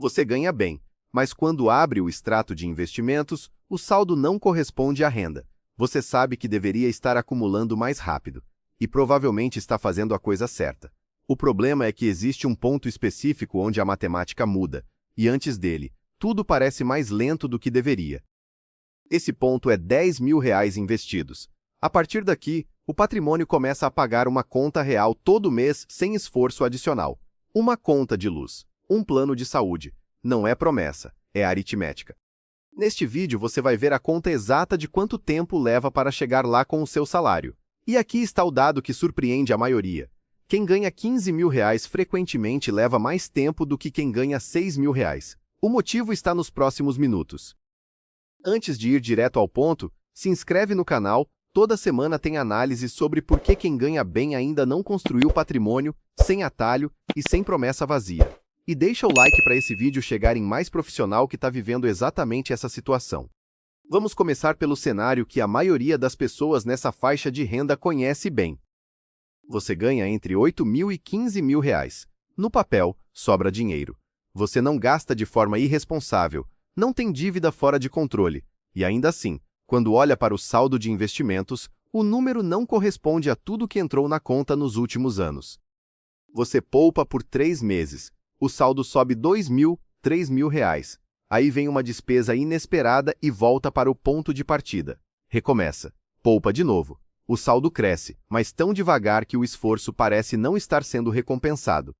Você ganha bem, mas quando abre o extrato de investimentos, o saldo não corresponde à renda. Você sabe que deveria estar acumulando mais rápido e provavelmente está fazendo a coisa certa. O problema é que existe um ponto específico onde a matemática muda, e antes dele, tudo parece mais lento do que deveria. Esse ponto é R$ 10.000 investidos. A partir daqui, o patrimônio começa a pagar uma conta real todo mês sem esforço adicional. Uma conta de luz, um plano de saúde. Não é promessa, é aritmética. Neste vídeo você vai ver a conta exata de quanto tempo leva para chegar lá com o seu salário. E aqui está o dado que surpreende a maioria. Quem ganha R$ 15.000 frequentemente leva mais tempo do que quem ganha R$ 6.000. O motivo está nos próximos minutos. Antes de ir direto ao ponto, se inscreve no canal. Toda semana tem análise sobre por que quem ganha bem ainda não construiu patrimônio, sem atalho e sem promessa vazia. E deixa o like para esse vídeo chegar em mais profissional que está vivendo exatamente essa situação. Vamos começar pelo cenário que a maioria das pessoas nessa faixa de renda conhece bem. Você ganha entre R$ 8.000 e R$ 15.000. No papel, sobra dinheiro. Você não gasta de forma irresponsável, não tem dívida fora de controle. E ainda assim, quando olha para o saldo de investimentos, o número não corresponde a tudo que entrou na conta nos últimos anos. Você poupa por 3 meses. O saldo sobe R$ 2.000, R$ 3.000. Aí vem uma despesa inesperada e volta para o ponto de partida. Recomeça. Poupa de novo. O saldo cresce, mas tão devagar que o esforço parece não estar sendo recompensado.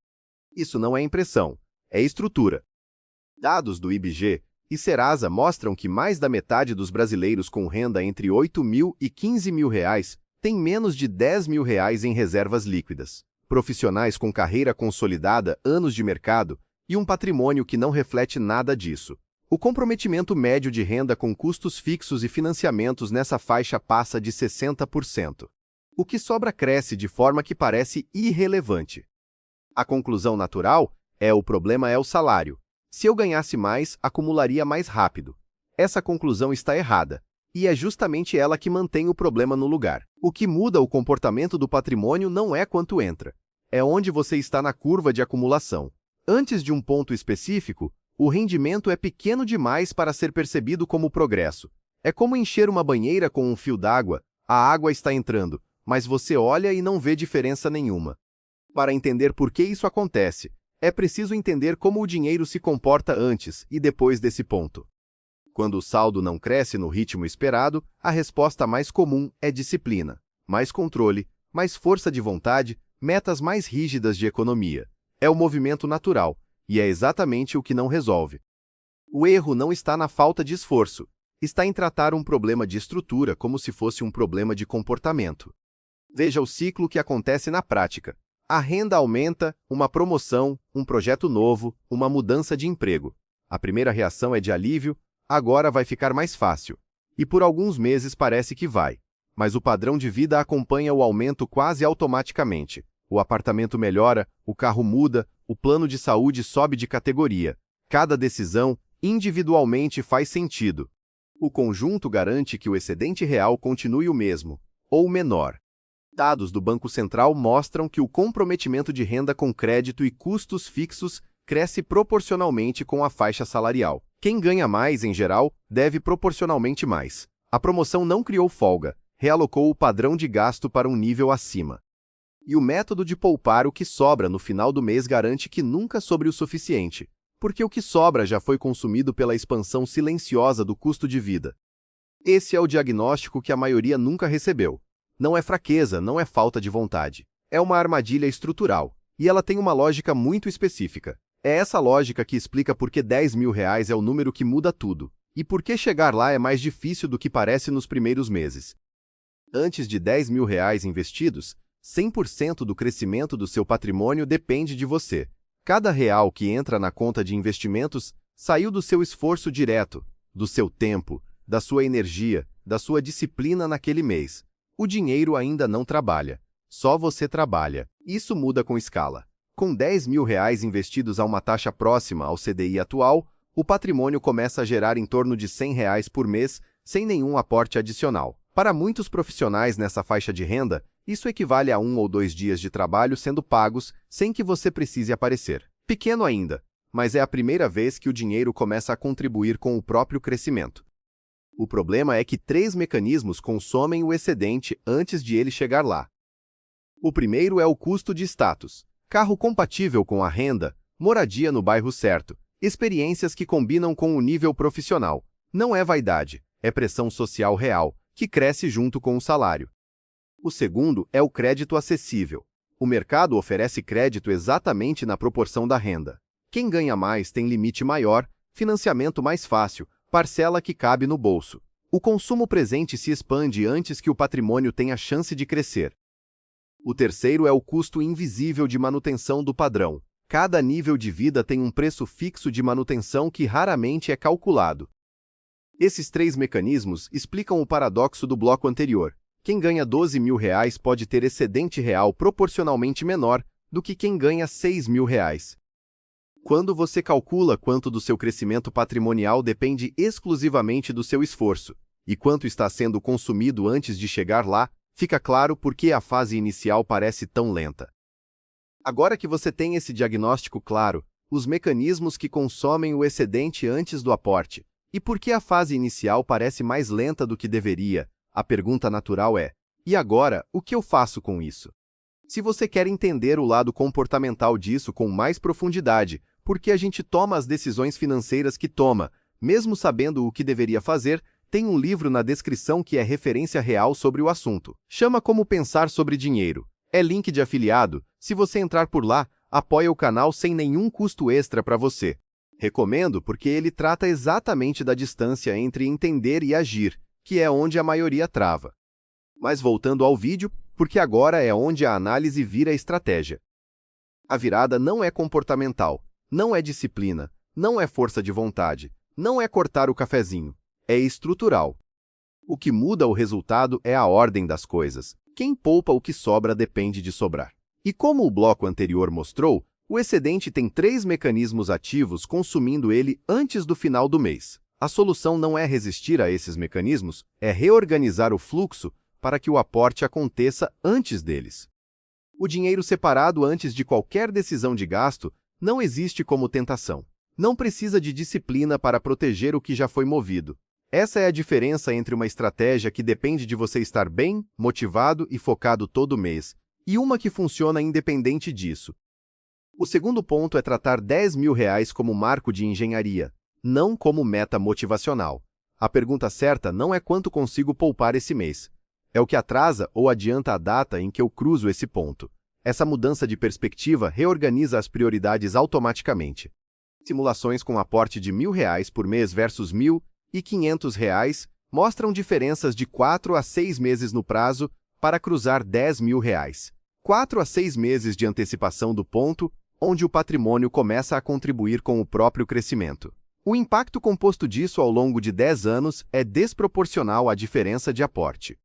Isso não é impressão, é estrutura. Dados do IBGE e Serasa mostram que mais da metade dos brasileiros com renda entre R$ 8.000 e R$ 15.000 tem menos de R$ 10.000 em reservas líquidas. Profissionais com carreira consolidada, anos de mercado e um patrimônio que não reflete nada disso. O comprometimento médio de renda com custos fixos e financiamentos nessa faixa passa de 60%. O que sobra cresce de forma que parece irrelevante. A conclusão natural é: o problema é o salário. Se eu ganhasse mais, acumularia mais rápido. Essa conclusão está errada, e é justamente ela que mantém o problema no lugar. O que muda o comportamento do patrimônio não é quanto entra, é onde você está na curva de acumulação. Antes de um ponto específico, o rendimento é pequeno demais para ser percebido como progresso. É como encher uma banheira com um fio d'água, a água está entrando, mas você olha e não vê diferença nenhuma. Para entender por que isso acontece, é preciso entender como o dinheiro se comporta antes e depois desse ponto. Quando o saldo não cresce no ritmo esperado, a resposta mais comum é disciplina, mais controle, mais força de vontade, metas mais rígidas de economia. É o movimento natural, e é exatamente o que não resolve. O erro não está na falta de esforço, está em tratar um problema de estrutura como se fosse um problema de comportamento. Veja o ciclo que acontece na prática. A renda aumenta, uma promoção, um projeto novo, uma mudança de emprego. A primeira reação é de alívio: agora vai ficar mais fácil. E por alguns meses parece que vai. Mas o padrão de vida acompanha o aumento quase automaticamente. O apartamento melhora, o carro muda, o plano de saúde sobe de categoria. Cada decisão, individualmente, faz sentido. O conjunto garante que o excedente real continue o mesmo, ou menor. Dados do Banco Central mostram que o comprometimento de renda com crédito e custos fixos cresce proporcionalmente com a faixa salarial. Quem ganha mais, em geral, deve proporcionalmente mais. A promoção não criou folga, realocou o padrão de gasto para um nível acima. E o método de poupar o que sobra no final do mês garante que nunca sobre o suficiente, porque o que sobra já foi consumido pela expansão silenciosa do custo de vida. Esse é o diagnóstico que a maioria nunca recebeu. Não é fraqueza, não é falta de vontade. É uma armadilha estrutural, e ela tem uma lógica muito específica. É essa lógica que explica por que R$ 10.000 é o número que muda tudo, e por que chegar lá é mais difícil do que parece nos primeiros meses. Antes de R$ 10.000 investidos, 100% do crescimento do seu patrimônio depende de você. Cada real que entra na conta de investimentos saiu do seu esforço direto, do seu tempo, da sua energia, da sua disciplina naquele mês. O dinheiro ainda não trabalha, só você trabalha. Isso muda com escala. Com R$ 10.000 investidos a uma taxa próxima ao CDI atual, o patrimônio começa a gerar em torno de R$ 100 por mês, sem nenhum aporte adicional. Para muitos profissionais nessa faixa de renda, isso equivale a 1 ou 2 dias de trabalho sendo pagos sem que você precise aparecer. Pequeno ainda, mas é a primeira vez que o dinheiro começa a contribuir com o próprio crescimento. O problema é que 3 mecanismos consomem o excedente antes de ele chegar lá. O primeiro é o custo de status, carro compatível com a renda, moradia no bairro certo, experiências que combinam com o nível profissional. Não é vaidade, é pressão social real, que cresce junto com o salário. O segundo é o crédito acessível. O mercado oferece crédito exatamente na proporção da renda. Quem ganha mais tem limite maior, financiamento mais fácil, parcela que cabe no bolso. O consumo presente se expande antes que o patrimônio tenha chance de crescer. O terceiro é o custo invisível de manutenção do padrão. Cada nível de vida tem um preço fixo de manutenção que raramente é calculado. Esses 3 mecanismos explicam o paradoxo do bloco anterior. Quem ganha R$ 12.000 pode ter excedente real proporcionalmente menor do que quem ganha R$ 6.000. Quando você calcula quanto do seu crescimento patrimonial depende exclusivamente do seu esforço e quanto está sendo consumido antes de chegar lá, fica claro por que a fase inicial parece tão lenta. Agora que você tem esse diagnóstico claro, os mecanismos que consomem o excedente antes do aporte, e por que a fase inicial parece mais lenta do que deveria, a pergunta natural é: e agora, o que eu faço com isso? Se você quer entender o lado comportamental disso com mais profundidade, por que a gente toma as decisões financeiras que toma, mesmo sabendo o que deveria fazer, tem um livro na descrição que é referência real sobre o assunto. Chama Como Pensar sobre Dinheiro. É link de afiliado. Se você entrar por lá, apoia o canal sem nenhum custo extra para você. Recomendo porque ele trata exatamente da distância entre entender e agir, que é onde a maioria trava. Mas voltando ao vídeo, porque agora é onde a análise vira estratégia. A virada não é comportamental, não é disciplina, não é força de vontade, não é cortar o cafezinho, é estrutural. O que muda o resultado é a ordem das coisas. Quem poupa o que sobra depende de sobrar. E como o bloco anterior mostrou, o excedente tem 3 mecanismos ativos consumindo ele antes do final do mês. A solução não é resistir a esses mecanismos, é reorganizar o fluxo para que o aporte aconteça antes deles. O dinheiro separado antes de qualquer decisão de gasto não existe como tentação. Não precisa de disciplina para proteger o que já foi movido. Essa é a diferença entre uma estratégia que depende de você estar bem, motivado e focado todo mês, e uma que funciona independente disso. O segundo ponto é tratar R$ 10.000 como marco de engenharia, não como meta motivacional. A pergunta certa não é quanto consigo poupar esse mês. É o que atrasa ou adianta a data em que eu cruzo esse ponto. Essa mudança de perspectiva reorganiza as prioridades automaticamente. Simulações com aporte de R$ 1.000 por mês versus R$ 1.500 mostram diferenças de 4 a 6 meses no prazo para cruzar R$ 10.000. 4 a 6 meses de antecipação do ponto onde o patrimônio começa a contribuir com o próprio crescimento. O impacto composto disso ao longo de 10 anos é desproporcional à diferença de aporte.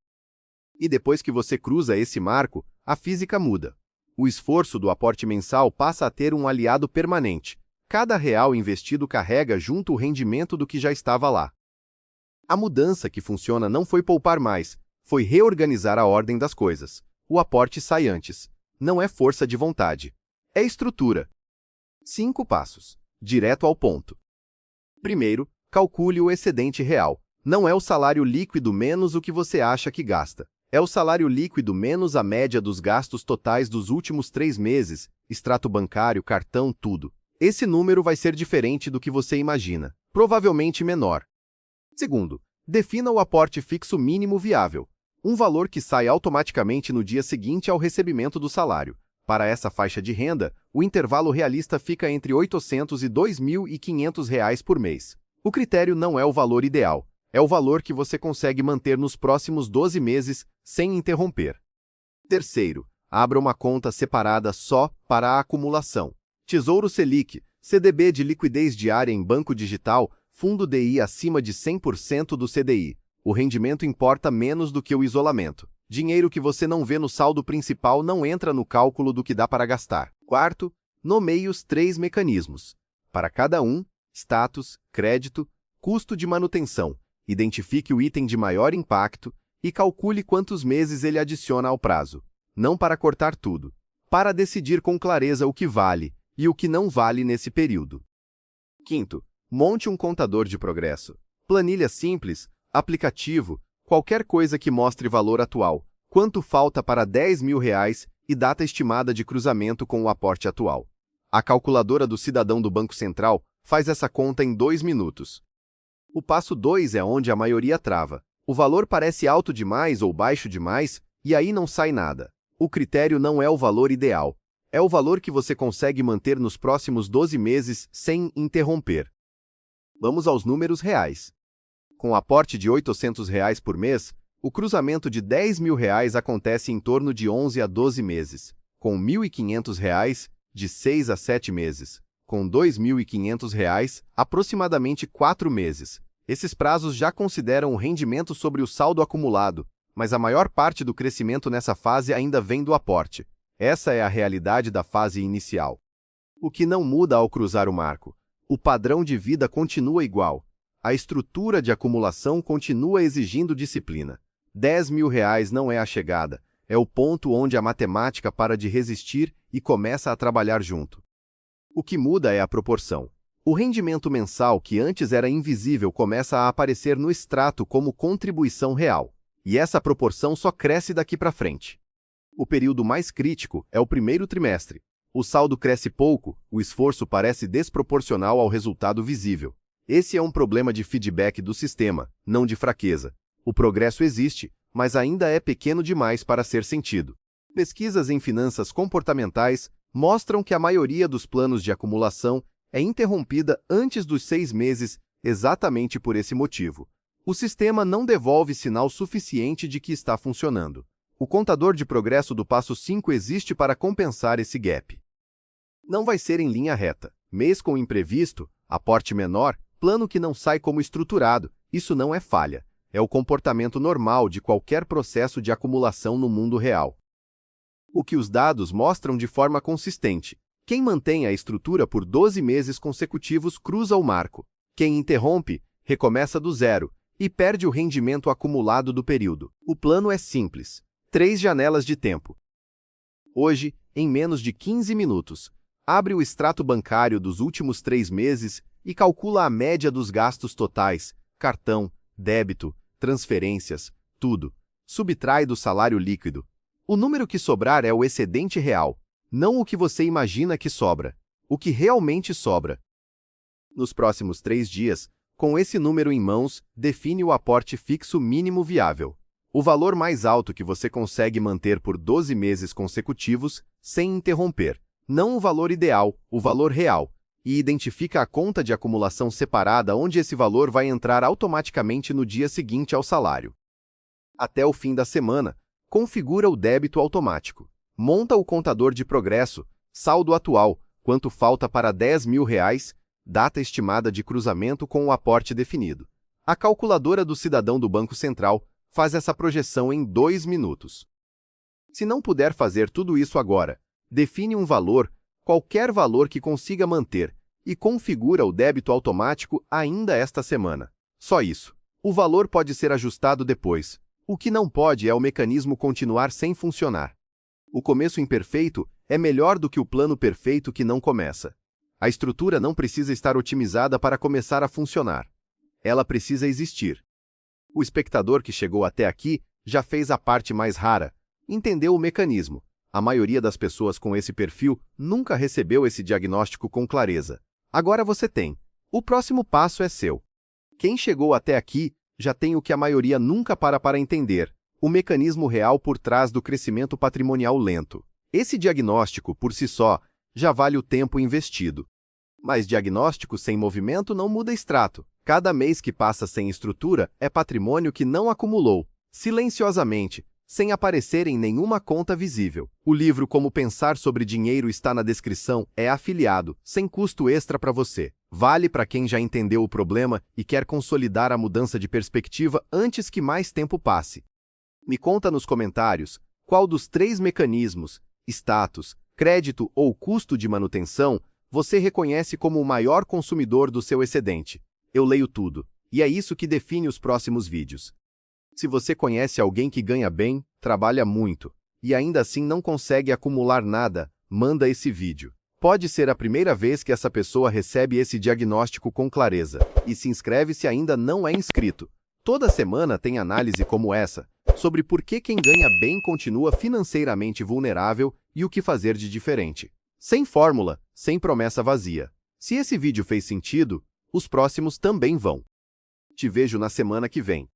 E depois que você cruza esse marco, a física muda. O esforço do aporte mensal passa a ter um aliado permanente. Cada real investido carrega junto o rendimento do que já estava lá. A mudança que funciona não foi poupar mais, foi reorganizar a ordem das coisas. O aporte sai antes. Não é força de vontade. É estrutura. 5 passos. Direto ao ponto. Primeiro, calcule o excedente real. Não é o salário líquido menos o que você acha que gasta. É o salário líquido menos a média dos gastos totais dos últimos 3 meses, extrato bancário, cartão, tudo. Esse número vai ser diferente do que você imagina, provavelmente menor. Segundo, defina o aporte fixo mínimo viável, um valor que sai automaticamente no dia seguinte ao recebimento do salário. Para essa faixa de renda, o intervalo realista fica entre R$ 800 e R$ 2.500 por mês. O critério não é o valor ideal, é o valor que você consegue manter nos próximos 12 meses sem interromper. Terceiro, abra uma conta separada só para a acumulação. Tesouro Selic, CDB de liquidez diária em banco digital, fundo DI acima de 100% do CDI. O rendimento importa menos do que o isolamento. Dinheiro que você não vê no saldo principal não entra no cálculo do que dá para gastar. Quarto, nomeie os 3 mecanismos. Para cada um, status, crédito, custo de manutenção. Identifique o item de maior impacto e calcule quantos meses ele adiciona ao prazo. Não para cortar tudo, para decidir com clareza o que vale e o que não vale nesse período. Quinto, monte um contador de progresso. Planilha simples, aplicativo, qualquer coisa que mostre valor atual, quanto falta para R$ 10.000 e data estimada de cruzamento com o aporte atual. A calculadora do cidadão do Banco Central faz essa conta em 2 minutos. O passo 2 é onde a maioria trava. O valor parece alto demais ou baixo demais, e aí não sai nada. O critério não é o valor ideal. É o valor que você consegue manter nos próximos 12 meses sem interromper. Vamos aos números reais. Com o aporte de R$ 800 por mês, o cruzamento de R$ 10.000 acontece em torno de 11 a 12 meses. Com R$ 1.500, de 6 a 7 meses. Com R$ 2.500, aproximadamente 4 meses. Esses prazos já consideram o rendimento sobre o saldo acumulado, mas a maior parte do crescimento nessa fase ainda vem do aporte. Essa é a realidade da fase inicial. O que não muda ao cruzar o marco? O padrão de vida continua igual. A estrutura de acumulação continua exigindo disciplina. R$ 10.000 não é a chegada, é o ponto onde a matemática para de resistir e começa a trabalhar junto. O que muda é a proporção. O rendimento mensal, que antes era invisível, começa a aparecer no extrato como contribuição real. E essa proporção só cresce daqui para frente. O período mais crítico é o primeiro trimestre. O saldo cresce pouco, o esforço parece desproporcional ao resultado visível. Esse é um problema de feedback do sistema, não de fraqueza. O progresso existe, mas ainda é pequeno demais para ser sentido. Pesquisas em finanças comportamentais mostram que a maioria dos planos de acumulação é interrompida antes dos 6 meses exatamente por esse motivo. O sistema não devolve sinal suficiente de que está funcionando. O contador de progresso do passo 5 existe para compensar esse gap. Não vai ser em linha reta. Mês com imprevisto, aporte menor, plano que não sai como estruturado. Isso não é falha. É o comportamento normal de qualquer processo de acumulação no mundo real. O que os dados mostram de forma consistente. Quem mantém a estrutura por 12 meses consecutivos cruza o marco. Quem interrompe, recomeça do zero e perde o rendimento acumulado do período. O plano é simples. 3 janelas de tempo. Hoje, em menos de 15 minutos, abre o extrato bancário dos últimos 3 meses e calcula a média dos gastos totais, cartão, débito, transferências, tudo. Subtrai do salário líquido. O número que sobrar é o excedente real, não o que você imagina que sobra, o que realmente sobra. Nos próximos 3 dias, com esse número em mãos, define o aporte fixo mínimo viável. O valor mais alto que você consegue manter por 12 meses consecutivos, sem interromper. Não o valor ideal, o valor real. E identifica a conta de acumulação separada onde esse valor vai entrar automaticamente no dia seguinte ao salário. Até o fim da semana, configura o débito automático. Monta o contador de progresso, saldo atual, quanto falta para R$ 10.000, data estimada de cruzamento com o aporte definido. A calculadora do cidadão do Banco Central faz essa projeção em 2 minutos. Se não puder fazer tudo isso agora, define um valor, qualquer valor que consiga manter, e configura o débito automático ainda esta semana. Só isso. O valor pode ser ajustado depois. O que não pode é o mecanismo continuar sem funcionar. O começo imperfeito é melhor do que o plano perfeito que não começa. A estrutura não precisa estar otimizada para começar a funcionar. Ela precisa existir. O espectador que chegou até aqui já fez a parte mais rara, entendeu o mecanismo. A maioria das pessoas com esse perfil nunca recebeu esse diagnóstico com clareza. Agora você tem. O próximo passo é seu. Quem chegou até aqui já tem o que a maioria nunca para entender: o mecanismo real por trás do crescimento patrimonial lento. Esse diagnóstico, por si só, já vale o tempo investido. Mas diagnóstico sem movimento não muda extrato. Cada mês que passa sem estrutura é patrimônio que não acumulou, silenciosamente, sem aparecer em nenhuma conta visível. O livro Como Pensar sobre Dinheiro está na descrição, é afiliado, sem custo extra para você. Vale para quem já entendeu o problema e quer consolidar a mudança de perspectiva antes que mais tempo passe. Me conta nos comentários qual dos 3 mecanismos, status, crédito ou custo de manutenção, você reconhece como o maior consumidor do seu excedente. Eu leio tudo, e é isso que define os próximos vídeos. Se você conhece alguém que ganha bem, trabalha muito, e ainda assim não consegue acumular nada, manda esse vídeo. Pode ser a primeira vez que essa pessoa recebe esse diagnóstico com clareza. E se inscreve se ainda não é inscrito. Toda semana tem análise como essa, sobre por que quem ganha bem continua financeiramente vulnerável e o que fazer de diferente. Sem fórmula, sem promessa vazia. Se esse vídeo fez sentido, os próximos também vão. Te vejo na semana que vem.